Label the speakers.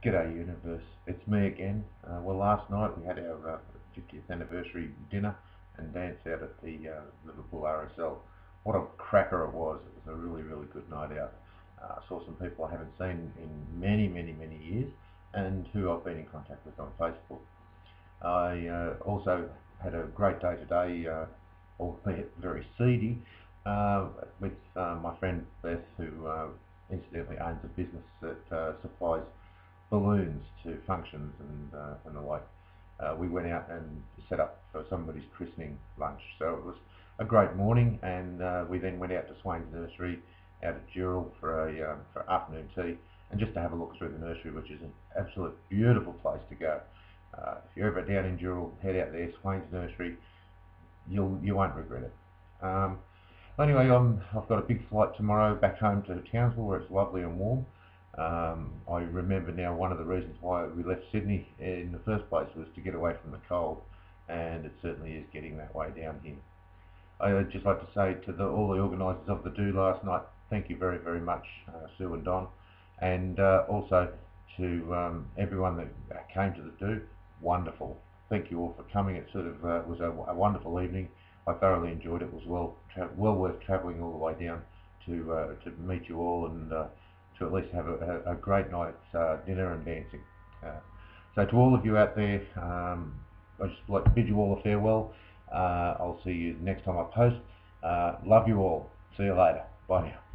Speaker 1: G'day universe, it's me again. Well, last night we had our 50th anniversary dinner and dance out at the Liverpool RSL. What a cracker it was. It was a really, really good night out. Saw some people I haven't seen in many, many, many years and who I've been in contact with on Facebook. I also had a great day today, albeit very seedy, with my friend Beth, who incidentally owns a business that supplies balloons to functions and the like. We went out and set up for somebody's christening lunch, so it was a great morning. And we then went out to Swain's Nursery out at Dural for afternoon tea, and just to have a look through the nursery, which is an absolute beautiful place to go. If you're ever down in Dural, head out there, Swain's Nursery. You won't regret it. Anyway, I've got a big flight tomorrow back home to Townsville, where it's lovely and warm. I remember now one of the reasons why we left Sydney in the first place was to get away from the cold, and it certainly is getting that way down here. I'd just like to say to all the organisers of the do last night, thank you very, very much, Sue and Don, and also to everyone that came to the do. Wonderful. Thank you all for coming. It sort of was a wonderful evening. I thoroughly enjoyed it. It was well worth travelling all the way down to meet you all and to at least have a great night's dinner and dancing. So to all of you out there, I just like to bid you all a farewell. I'll see you next time I post. Love you all. See you later. Bye now.